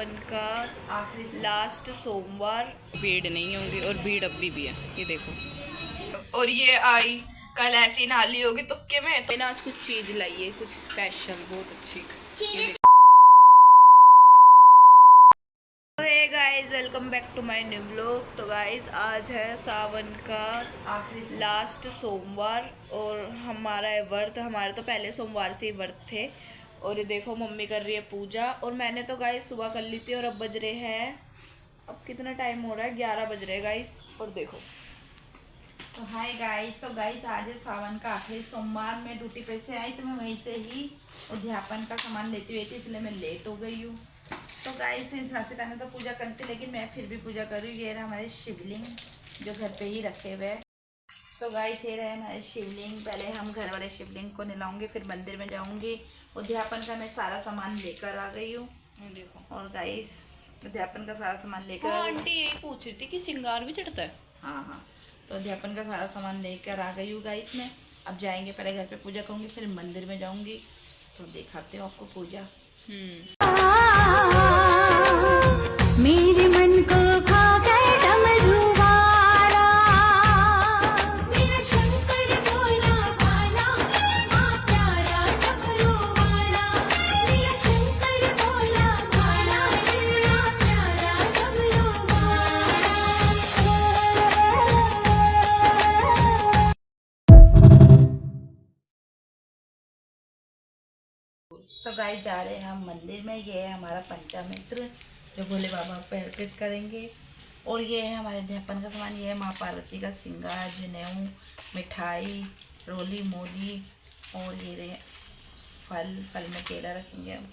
सावन का लास्ट सोमवार। भीड़ नहीं होगी और भीड़ अभी भी है, ये देखो। और ये आई कल ऐसी नाली होगी तुक्के में, तो आज कुछ चीज लाई है, कुछ स्पेशल, बहुत अच्छी। Hey guys, welcome back to my new blog. तो गाइस आज है सावन का लास्ट सोमवार और हमारा है व्रत। हमारे तो पहले सोमवार से ही व्रत थे। और ये देखो मम्मी कर रही है पूजा, और मैंने तो गाइस सुबह कर ली थी। और अब बज रहे हैं, अब कितना टाइम हो रहा है, 11 बज रहे हैं गाइस। और देखो तो हाय गाइस, तो गाइस आज है सावन का आखिरी सोमवार। मैं ड्यूटी पे से आई तो मैं वहीं से ही अध्यापन का सामान लेती हुई थी, इसलिए मैं लेट हो गई हूँ। तो गाइस सासिता ने तो पूजा करती, लेकिन मैं फिर भी पूजा कर रही हूँ। ये रहा हमारे शिवलिंग जो घर पे ही रखे हुए हैं। तो गाइस ये रहे हमारे शिवलिंग। पहले हम घर वाले शिवलिंग को नहलाऊंगी, फिर मंदिर में जाऊंगी। अध्यापन का मैं सारा सामान लेकर आ गई हूँ। देखो। और गाइस अध्यापन का सारा सामान लेकर आंटी यही पूछ रही थी कि श्रृंगार भी चढ़ता है। हाँ, तो अध्यापन का सारा सामान लेकर आ गई हूँ गाइस मैं। अब जाएंगे, पहले घर पे पूजा करूँगी, फिर मंदिर में जाऊँगी। तो दिखाते हो आपको पूजा। मेरे मन को खा गए डमरुवारा, मेरा शंकर भोला भाला, माँ प्यारा डमरुवाला, मेरा शंकर भोला भाला, माँ प्यारा डमरुवाला। तो गाइस जा रहे हैं हम मंदिर में। ये है हमारा पंचामित्र जो भोले बाबा पे अर्पित करेंगे। और ये है हमारे अध्यापन का सामान। ये है माँ पार्वती का श्रृंगार, जनेऊ, मिठाई, रोली मोली, और ये रहे फल में केला रखेंगे हम,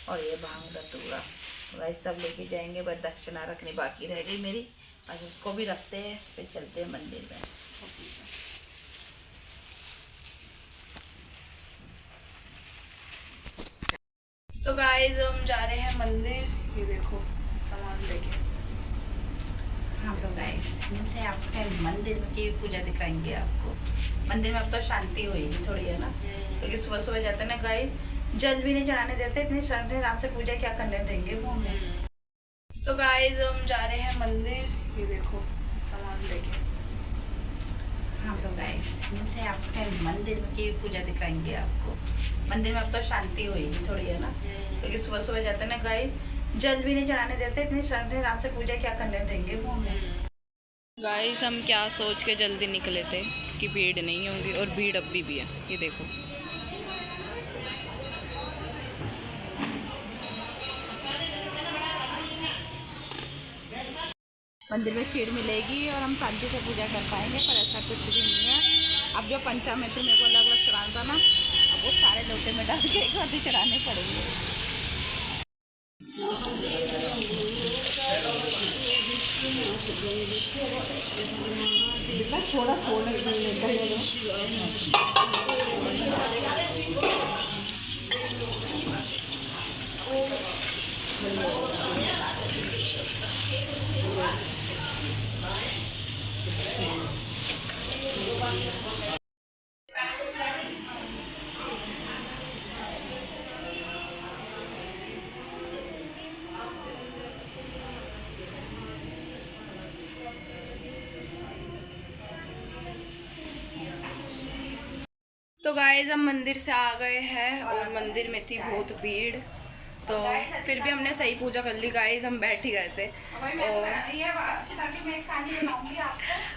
और ये भांग धतूरा। तो गाइस सब लेके जाएंगे, बस दक्षिणा रखनी बाकी रह गई मेरी, बस उसको भी रखते हैं, फिर चलते हैं मंदिर में। तो गाइस हम जा रहे हैं मंदिर। ये देखो सामान लेके। हाँ तो गाइस मिलते हैं आपको मंदिर में की पूजा दिखाएंगे आपको। मंदिर में अब तो शांति होएगी थोड़ी, है ना, क्योंकि सुबह सुबह जाते हैं ना गाइस, जल भी नहीं चढ़ाने देते, इतनी शांति आराम से पूजा क्या करने देंगे वो हमें। तो गाइस हम जा रहे हैं मंदिर। ये देखो सामान लेके। हाँ तो गाइस मिलते हैं आपको मंदिर में की पूजा दिखाएंगे आपको। मंदिर में अब तो शांति होएगी थोड़ी, है ना, क्योंकि सुबह सुबह जाते हैं ना गाइस, जल भी नहीं चढ़ाने देते, इतनी शांति आराम से पूजा क्या करने देंगे वो हमें। गाइस हम क्या सोच के जल्दी निकले थे कि भीड़ नहीं होगी, और भीड़ अभी भी है, ये देखो। मंदिर में खीर मिलेगी और हम शांति से पूजा कर पाएंगे, पर ऐसा कुछ भी नहीं है। अब जो पंचामृत मेरे को अलग अलग चढ़ाना था ना, अब वो सारे लोटे में डाल के एक बार चढ़ाने पड़ेंगे। थोड़ा सोने तो गाइस हम मंदिर से आ गए हैं, और मंदिर में थी बहुत भीड़, तो फिर भी हमने सही पूजा कर ली गाइस। हम बैठ ही गए थे।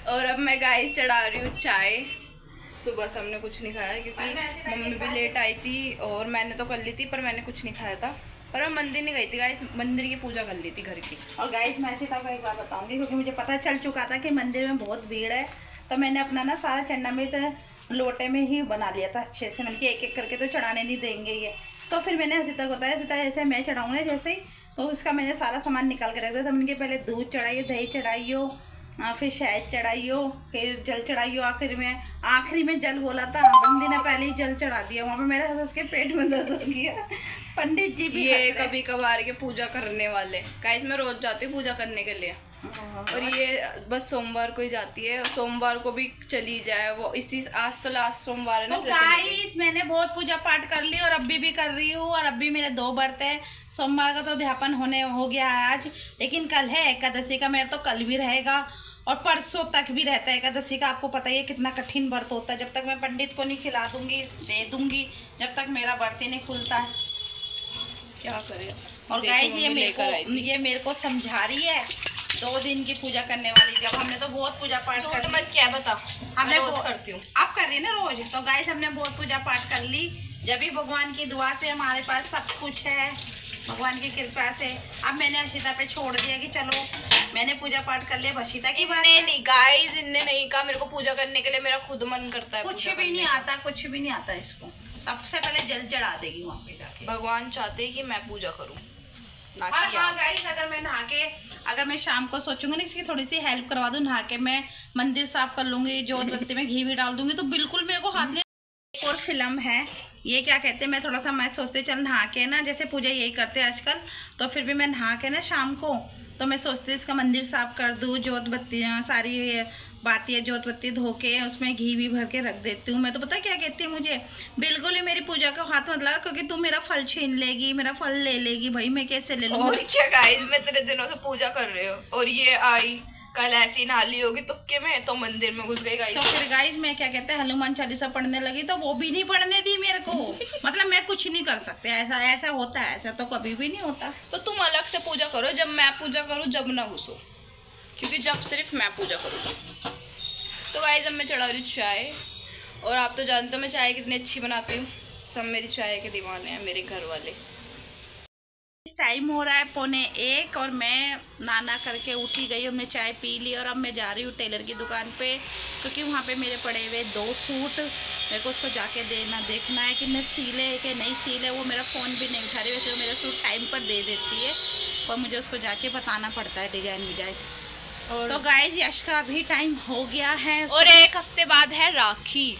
और अब मैं गाइस चढ़ा रही हूँ चाय। सुबह से हमने कुछ नहीं खाया, क्योंकि मम्मी भी लेट आई थी, और मैंने तो कर ली थी, पर मैंने कुछ नहीं खाया था। पर मैं मंदिर नहीं गई थी गाइस, मंदिर की पूजा कर ली थी घर की। और गाइस मैं सीता को एक बार बताऊंगी, क्योंकि मुझे पता चल चुका था कि मंदिर में बहुत भीड़ है, तो मैंने अपना ना सारा चंडामृत लोटे में ही बना लिया था अच्छे से। मैंने कि एक एक करके तो चढ़ाने नहीं देंगे ये, तो फिर मैंने हसीता को बताया, सीता ऐसे मैं चढ़ाऊँगा जैसे ही, तो उसका मैंने सारा सामान निकाल के रख दिया था। मैंने कि पहले दूध चढ़ाइए, दही चढ़ाइयो, फिर शहद चढ़ाइयो, फिर जल चढ़ाइयो। आखिरी में जल बोला था, बंदी ने पहले ही जल चढ़ा दिया। वहाँ पे मेरे हंस के पेट में दर्द हो गया। पंडित जी भी ये कभी कभार के पूजा करने वाले। गाइस मैं रोज जाती हूँ पूजा करने के लिए। और ये बस सोमवार को ही जाती है, सोमवार को भी चली जाए वो। इसी आज तो लास्ट सोमवार है ना, तो गाइस मैंने बहुत पूजा पाठ कर ली और अभी भी कर रही हूँ। और अभी मेरे 2 व्रत है। सोमवार का तो ध्यापन हो गया है आज, लेकिन कल है एकादशी का। मेरा तो कल भी रहेगा और परसों तक भी रहता है एकादशी का। आपको पता ही है कितना कठिन व्रत होता है। जब तक मैं पंडित को नहीं खिला दूंगी, दे दूंगी, जब तक मेरा व्रत ही नहीं खुलता है। क्या करें। और गाइस ये मेरे को समझा रही है 2 दिन की पूजा करने वाली। जब हमने तो बहुत पूजा पाठ कर ली। क्या बता, हमने रोज करती हूँ। आप कर रही है ना रोज। तो गाइस हमने बहुत पूजा पाठ कर ली। जब भी भगवान की दुआ से हमारे पास सब कुछ है, भगवान की कृपा से। अब मैंने हर्षिता पे छोड़ दिया कि चलो मैंने पूजा पाठ कर लिया, हर्षिता की बात नहीं गाइस, इनने नहीं कहा मेरे को पूजा करने के लिए, मेरा खुद मन करता है। कुछ भी नहीं आता, कुछ भी नहीं आता इसको। सबसे पहले जल चढ़ा देगी वहाँ पे जाके। भगवान चाहते हैं कि मैं पूजा करूँ ना और कि हाँ गाइस, अगर मैं शाम को सोचूंगी ना इसकी थोड़ी सी हेल्प करवा दूँ, नहा के मैं मंदिर साफ कर लूंगी, जोत बत्ती में घी भी डाल दूंगी, तो बिल्कुल मेरे को हाथ में। एक और फिल्म है, ये क्या कहते हैं, मैं सोचते चल नहा के ना, जैसे पूजा यही करते हैं आजकल, तो फिर भी मैं नहा के ना शाम को, तो मैं सोचती इसका मंदिर साफ कर दूँ, जोत बत्तियाँ सारी बातियाँ जोत बत्ती धो के उसमें घी भी भर के रख देती हूँ। मैं तो पता क्या कहती हूँ, मुझे बिल्कुल ही मेरी पूजा का हाथ मत लगा, क्योंकि तू मेरा फल छीन लेगी, मेरा फल ले लेगी। भाई मैं कैसे ले लूँ। और क्या गाइस, मैं इतने दिनों से पूजा कर रही हूँ और ये आई कल ऐसी नाली होगी तुक्के में तो मंदिर में घुस गई गाइस। तो फिर गाइस मैं क्या कहते हैं हनुमान चालीसा पढ़ने लगी, तो वो भी नहीं पढ़ने दी मेरे को। मतलब मैं कुछ नहीं कर सकते। ऐसा होता है, ऐसा तो कभी भी नहीं होता। तो तुम अलग से पूजा करो, जब मैं पूजा करूँ जब ना घुसो, क्योंकि जब सिर्फ मैं पूजा करूँ। तो गाइस अब मैं चढ़ा रही हूँ चाय, और आप तो जानते हो मैं चाय कितनी अच्छी बनाती हूँ। सब मेरी चाय के दीवाने हैं, मेरे घर वाले। टाइम हो रहा है 1:45 और मैं नाना करके उठी गई, हमने चाय पी ली। और अब मैं जा रही हूँ टेलर की दुकान पे, क्योंकि वहाँ पे मेरे पड़े हुए 2 सूट मेरे को उसको जाके देखना है कि मैं सीले कि नहीं सीले। वो मेरा फ़ोन भी नहीं उठा रही, वैसे वो मेरा सूट टाइम पर दे देती है, और मुझे उसको जाके बताना पड़ता है डिजाइन। और तो गाइस यश का अभी टाइम हो गया है, और 1 हफ्ते बाद है राखी।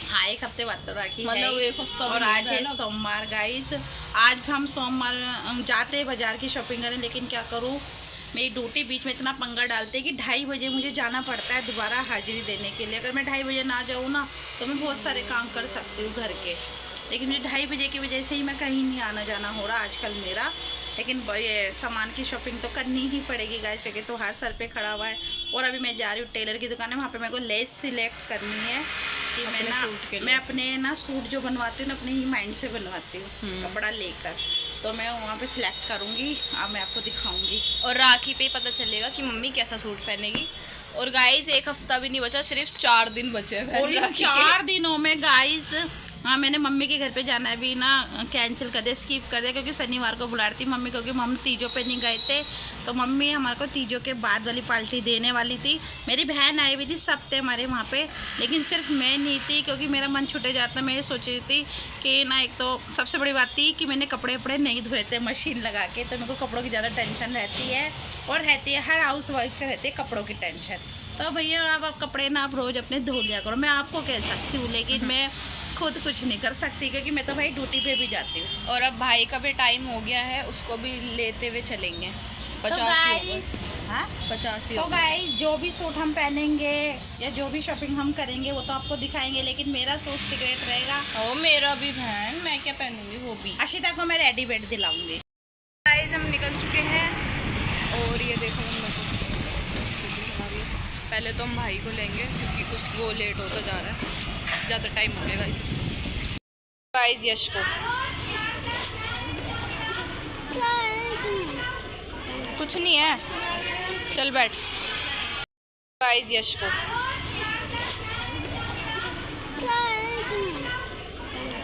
हाँ 1 हफ्ते बाद तो राखी मतलब है। 1 हफ्ता। और आज है सोमवार गाइस। आज हम सोमवार जाते हैं बाजार की शॉपिंग करने, लेकिन क्या करूँ, मेरी ड्यूटी बीच में इतना पंगा डालते हैं कि 2:30 बजे मुझे जाना पड़ता है दोबारा हाजिरी देने के लिए। अगर मैं 2:30 बजे ना जाऊँ ना, तो मैं बहुत सारे काम कर सकती हूँ घर के, लेकिन मुझे 2:30 बजे की वजह से ही मैं कहीं नहीं आना जाना हो रहा आजकल मेरा। लेकिन ये सामान की शॉपिंग तो करनी ही पड़ेगी गाइस, क्योंकि तो हर सर पे खड़ा हुआ है। और अभी मैं जा रही हूँ टेलर की दुकान है, वहाँ पे मेरे को लेस सिलेक्ट करनी है कि मैं अपने ना सूट जो बनवाती हूँ ना अपने ही माइंड से बनवाती हूँ कपड़ा लेकर, तो मैं वहाँ पे सिलेक्ट करूँगी। अब मैं आपको दिखाऊँगी, और राखी पे पता चलेगा कि मम्मी कैसा सूट पहनेगी। और गाइस 1 हफ्ता भी नहीं बचा, सिर्फ 4 दिन बचे हैं। और इन 4 दिनों में गाइस हाँ मैंने मम्मी के घर पे जाना है भी ना कैंसिल कर दिया, स्किप कर दिया, क्योंकि शनिवार को बुला रही थी मम्मी, क्योंकि हम तीजों पे नहीं गए थे। तो मम्मी हमारे को तीजों के बाद वाली पार्टी देने वाली थी। मेरी बहन आई हुई थी, सब थे हमारे वहाँ पे, लेकिन सिर्फ मैं नहीं थी, क्योंकि मेरा मन छूटे जाता। मैं ये सोच रही थी कि ना, एक तो सबसे बड़ी बात थी कि मैंने कपड़े वपड़े नहीं धोए थे मशीन लगा के, तो मेरे को कपड़ों की ज़्यादा टेंशन रहती है, और रहती है हर हाउस वाइफ का रहती है कपड़ों की टेंशन। तो भैया आप कपड़े ना आप रोज़ अपने धो लिया करो, मैं आपको कह सकती हूँ, लेकिन मैं खुद कुछ नहीं कर सकती, क्योंकि मैं तो भाई ड्यूटी पे भी जाती हूँ। और अब भाई का भी टाइम हो गया है, उसको भी लेते हुए चलेंगे। 85 हाँ 85। तो गाइस जो भी सूट हम पहनेंगे या जो भी शॉपिंग हम करेंगे वो तो आपको दिखाएंगे, लेकिन मेरा सूट सिगरेट रहेगा। ओ मेरा भी बहन, मैं क्या पहनूंगी वो भी। अशिता को मैं रेडी बेड दिलाऊंगी। गाइस हम निकल चुके हैं, और ये देखो पहले तो हम भाई को लेंगे, क्योंकि वो लेट होता जा रहा है, ज़्यादा टाइम हो गया गाइस। यश को कुछ नहीं है, चल बैठ। गाइस यश को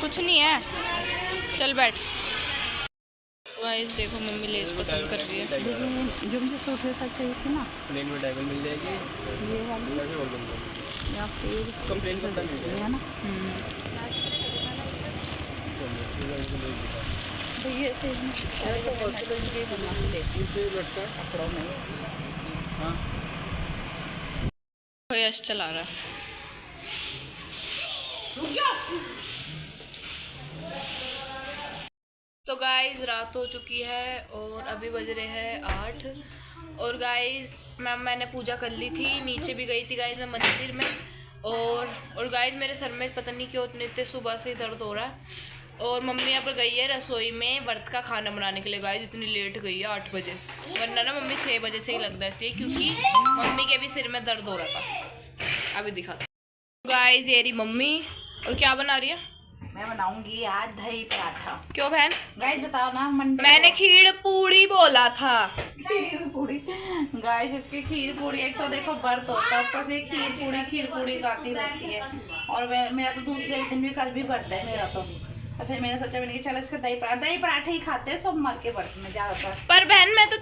कुछ नहीं है, चल बैठ। गाइस देखो मम्मी लेस पसंद कर रही है। जो मुझे सूट जैसा चाहिए थी ना, प्लेन में डायमंड मिल जाएगी, ये वाली या फिर कंप्लेन करता नहीं है ना। तो ये से कपड़ों में यश चला रहा है। तो तो गाइस रात हो चुकी है और अभी बज रहे हैं 8। और गाइस मैंने पूजा कर ली थी, नीचे भी गई थी गाइस मैं मंदिर में। और गाइस मेरे सर में पता नहीं क्यों इतने सुबह से ही दर्द हो रहा है। और मम्मी यहाँ पर गई है रसोई में व्रत का खाना बनाने के लिए। गाइस इतनी लेट गई है 8 बजे, वरना ना मम्मी 6 बजे से ही लग जाती है, क्योंकि मम्मी के भी सिर में दर्द हो रहा था। अभी दिखाता गाइस ये रही मम्मी। और क्या बना रही है? मैं बनाऊंगी आज दही पराठा। क्यों बहन? गाइस बताओ ना, मंडे मैंने खीर पूड़ी बोला था। खीर पूड़ी गाइस, इसकी खीर पूड़ी एक तो देखो व्रत होता है, ऊपर से खीर पूड़ी खाती रहती है। और मेरा तो दूसरे दिन भी कल भी व्रत है मेरा तो फिर मैंने सोचा मैंने कि चलो इसका दही पराठा ही खाते हैं सोमवार के व्रत में ज़्यादातर। पर बहन मैं तो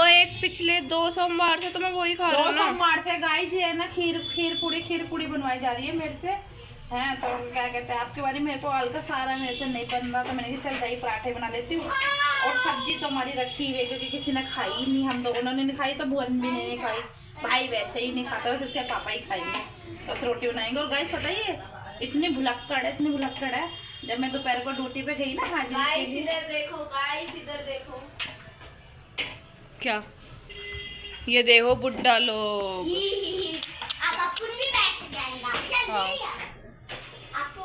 1 पिछले 2 सोमवार से तो मैं वही खा रही हूँ। 2 सोमवार से गाइस ये है ना खीर पूड़ी बनवाई जा रही है मेरे से हैं। तो क्या कहते हैं आपके बारे में, मेरे को हल्का सारा मेरे से नहीं बन रहा, तो मैंने कहा चल दही पराठे बना लेती हूँ। और सब्जी तो हमारी रखी हुई है क्योंकि किसी ने खाई ही नहीं, हम दोनों ने नहीं खाई तो भुवन भी नहीं खाई, भाई वैसे ही नहीं खाता, बस इसके पापा ही खाएंगे, बस रोटी बनाएंगे। और गाइस पता ही है इतनी भुलक्कड़ है। जब मैं दोपहर को ड्यूटी पे गई ना हाजिरी के लिए, इधर देखो क्या ये देखो बुड्ढा लोग।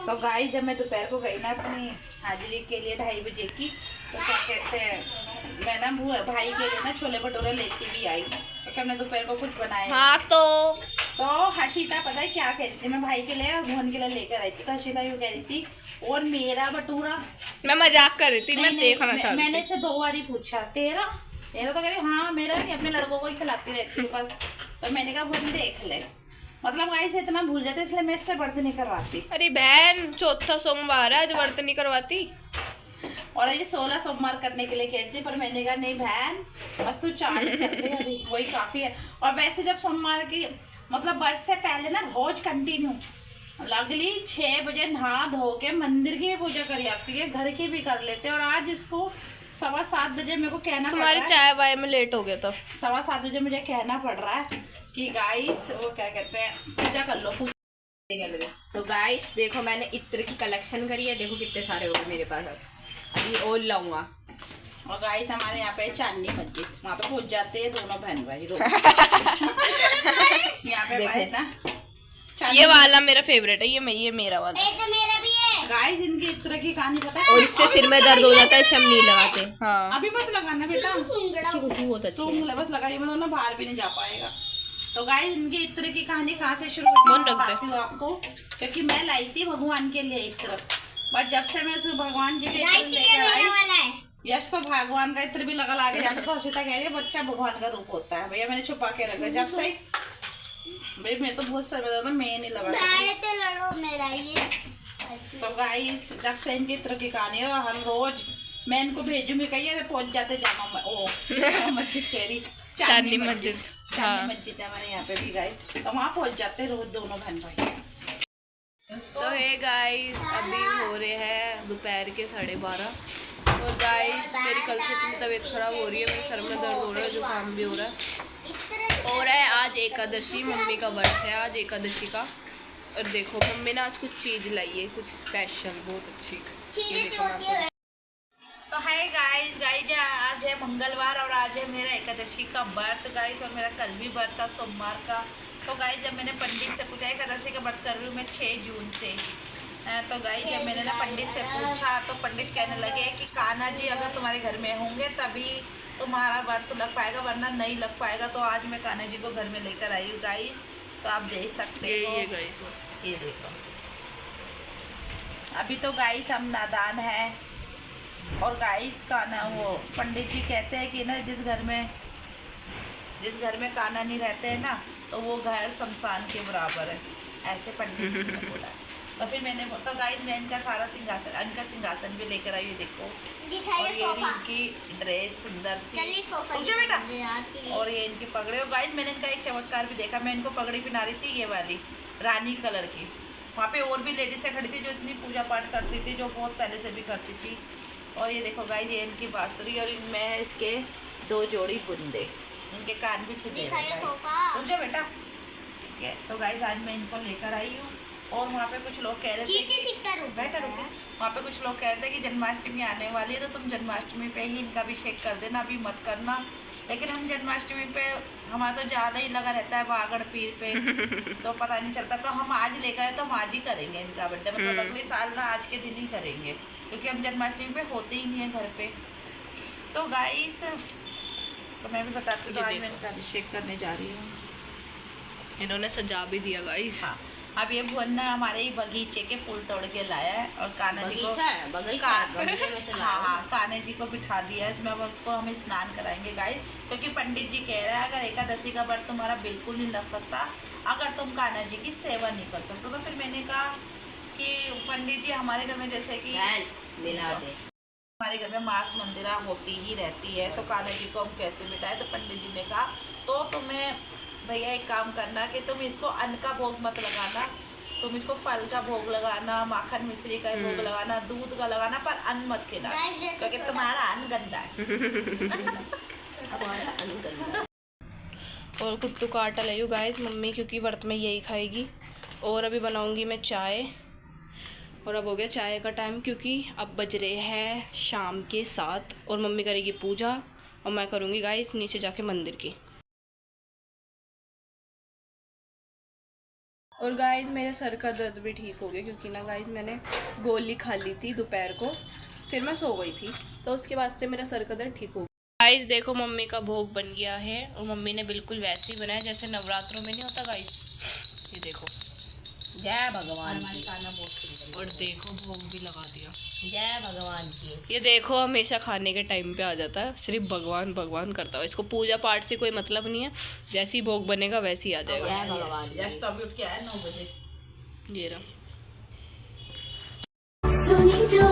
तो गाइस जब मैं दोपहर को गई ना अपनी हाजिरी के लिए 2:30 बजे की, तो क्या कहते हैं मैं ना भाई के लिए ना छोले भटूरे लेती भी आई क्योंकि हमने दोपहर को कुछ बनाया। हाँ तो हर्षिता पता है क्या कहती थी, मैं भाई के लिए और भुवन के लिए लेकर आई थी, तो हर्षिता यूँ कह रही थी और मेरा भटूरा। मैं मजाक कर रही थी, मैं देखना चाहती मैंने इसे 2 बार पूछा तेरा तो कह रही हाँ मेरा नहीं, अपने लड़कों को ही खिलाती रहती हूँ पर। तो मैंने कहा भुवन देख ले, मतलब गाइस इतना भूल जाते इसलिए मैं इससे व्रत नहीं करवाती। अरे बहन 4था सोमवार है, आज व्रत नहीं करवाती। और ये 16 सोमवार करने के लिए कहती, पर मैंने कहा नहीं बहन बस तू 4 ही कर दे अभी, वही काफ़ी है। और वैसे जब सोमवार की मतलब व्रत से पहले ना रोज कंटिन्यू लगली 6 बजे नहा धो के मंदिर की भी पूजा करी आती है, घर की भी कर लेते। और आज इसको 7:15 बजे मेरे को कहना, तुम्हारी चाय वाय में लेट हो गया तो 7:15 बजे मुझे कहना पड़ रहा है कि गाइस वो क्या कहते हैं पूजा कर लो। तो गाइस देखो मैंने इत्र की कलेक्शन करी है, देखो कितने सारे हो गए मेरे पास। अभी और लाऊंगा। और गाइस हमारे यहाँ पे चांदनी मस्जिद, वहाँ पे पहुँच जाते हैं दोनों बहन भाई रोज। यहाँ पे भाई ना ये वाला मेरा फेवरेट है, ये मेरा वाला। मेरा भी है। गाइस इनकी इत्र की कहानी पता है, और इससे सिर में दर्द हो जाता है, इसे हम नहीं लगाते। हाँ अभी मत लगाना बेटा, इसकी खुशबू बहुत अच्छी सूंघ है। ले बस लगाइए मत वरना बाहर भी नहीं जा पाएगा। तो गाइस इनकी इत्र की कहानी कहाँ से शुरू हुई मन रख दे। बताती हूँ आपको, क्योंकि मैं लाई थी भगवान के लिए इत्र, बस जब से मैं उसको भगवान जी के इत्र लेकर आई, यश को भगवान का इत्र भी लगा के जाता, तो हर्षिता कह रही है बच्चा भगवान का रूप होता है। भैया मैंने छुपा के रखा, जब से भाई मैं तो बहुत सर बता, मैं नहीं लगा सकती। तो गाइस जब से इनकी इत्र की कहानी है, और हर रोज मैं इनको भेजूंगी, कहीं अरे पहुंच जाते जामा ओ मस्जिद कह रही चांदनी मस्जिद। चांदनी मस्जिद है हमारे यहाँ पे भी गाइस, तो वहाँ पहुंच जाते रोज दोनों बहन भाई। तो है गाइस अभी हो रहे हैं दोपहर के 12:30। और गाइस मेरी कल से इतनी तबीयत खराब हो रही है, मेरे सर में दर्द हो रहा है, जुकाम भी हो रहा है। आज एकादशी, मम्मी का व्रत है आज एकादशी का। और देखो मम्मी ने आज कुछ चीज़ लाई है, कुछ स्पेशल बहुत अच्छी। ये देखो मैं आपको। तो है गाइस आज है मंगलवार और आज है मेरा एकादशी का व्रत गाइस, और मेरा कल भी व्रत था सोमवार का। तो गाइस जब मैंने पंडित से पूछा, एकादशी का व्रत कर रही हूँ मैं 6 जून से, तो गाइस जब मैंने ना पंडित से पूछा तो पंडित कहने लगे कि कान्हा जी अगर तुम्हारे घर में होंगे तभी तुम्हारा व्रत लग पाएगा, वरना नहीं लग पाएगा। तो आज मैं कान्हा जी को घर में लेकर आई हूँ गाइस, तो आप देख सकते हो। ये देखो अभी तो गाइस हम नादान हैं, और गाइस कान्हा वो पंडित जी कहते हैं कि ना जिस घर में कान्हा नहीं रहते हैं ना तो वो घर शमशान के बराबर है, ऐसे पंडित जी ने बोला। तो फिर मैंने तो गाइस मैं इनका सारा सिंहासन भी लेकर आई हूँ, देखो। और ये इनकी ड्रेस सुंदर सी, पूछो बेटा। और ये इनकी पगड़ी। और गाइस मैंने इनका एक चमत्कार भी देखा, मैं इनको पगड़ी पहना रही थी ये वाली रानी कलर की, वहाँ पे और भी लेडीज़ें खड़ी थी जो इतनी पूजा पाठ करती थी, जो बहुत पहले से भी करती थी। और ये देखो गाइस ये इनकी बांसुरी, और इनमें है इसके 2 जोड़ी बुंदे, उनके कान भी छिदे हैं। पूछो बेटा, ठीक है। तो गाइस आज मैं इनको लेकर आई हूँ, और वहाँ पे कुछ लोग कह रहे थे कि बैठा रुके, वहाँ पे कुछ लोग कह रहे थे कि जन्माष्टमी आने वाली है तो तुम जन्माष्टमी पे ही इनका अभिषेक कर देना, अभी मत करना। लेकिन हम जन्माष्टमी पे हमारा तो जाना ही लगा रहता है बागड़ पीर पे, तो पता नहीं चलता। तो हम आज लेकर आए तो हम आज ही करेंगे इनका बर्थडे, मतलब अगले साल ना आज के दिन ही करेंगे, क्योंकि हम जन्माष्टमी पे होते ही नहीं है घर पे। तो गाइस तो मैं भी बताती हूँ, तो आज मैं इनका अभिषेक करने जा रही हूँ। इन्होंने सजा भी दिया गाइस। हाँ, अब ये भुवन ने हमारे ही बगीचे के फूल तोड़ के लाया है और कान्हा जी को हाँ कान्हा जी को बिठा दिया है इसमें। अब उसको हम स्नान कराएंगे गाइस, क्योंकि पंडित जी कह रहे हैं अगर एकादशी का व्रत तुम्हारा बिल्कुल नहीं लग सकता अगर तुम कान्हा जी की सेवा नहीं कर सकते। तो फिर मैंने कहा कि पंडित जी हमारे घर में जैसे कि हमारे घर में मांस मंदिरा होती ही रहती है, तो कान्हा जी को हम कैसे बिठाए। तो पंडित जी ने कहा तो तुम्हें भैया एक काम करना कि तुम इसको अन्न का भोग मत लगाना, तुम इसको फल का भोग लगाना, माखन मिश्री का भोग लगाना, दूध का लगाना, पर अन्न मत खिलाना, क्योंकि तुम्हारा अन्न गंदा है। और कुट्टू का आटा ले गाइस मम्मी, क्योंकि व्रत में यही खाएगी। और अभी बनाऊंगी मैं चाय, और अब हो गया चाय का टाइम, क्योंकि अब बज रहे हैं शाम के 7 और मम्मी करेगी पूजा और मैं करूँगी गाइस नीचे जाके मंदिर की। और गाइस मेरे सर का दर्द भी ठीक हो गया, क्योंकि ना गाइस मैंने गोली खा ली थी दोपहर को, फिर मैं सो गई थी, तो उसके बाद से मेरा सर का दर्द ठीक हो गया। गाइस देखो मम्मी का भोग बन गया है, और मम्मी ने बिल्कुल वैसे ही बनाया जैसे नवरात्रों में नहीं होता गाइस। ये देखो, जय भगवान की। और देखो भोग भी लगा दिया। जय भगवान की। ये देखो हमेशा खाने के टाइम पे आ जाता है, सिर्फ भगवान भगवान करता है, इसको पूजा पाठ से कोई मतलब नहीं है, जैसे ही भोग बनेगा वैसे ही आ जाएगा। जय भगवान। यश तो अभी उठ के आया 9 बजे। ये रहा। सुनी जो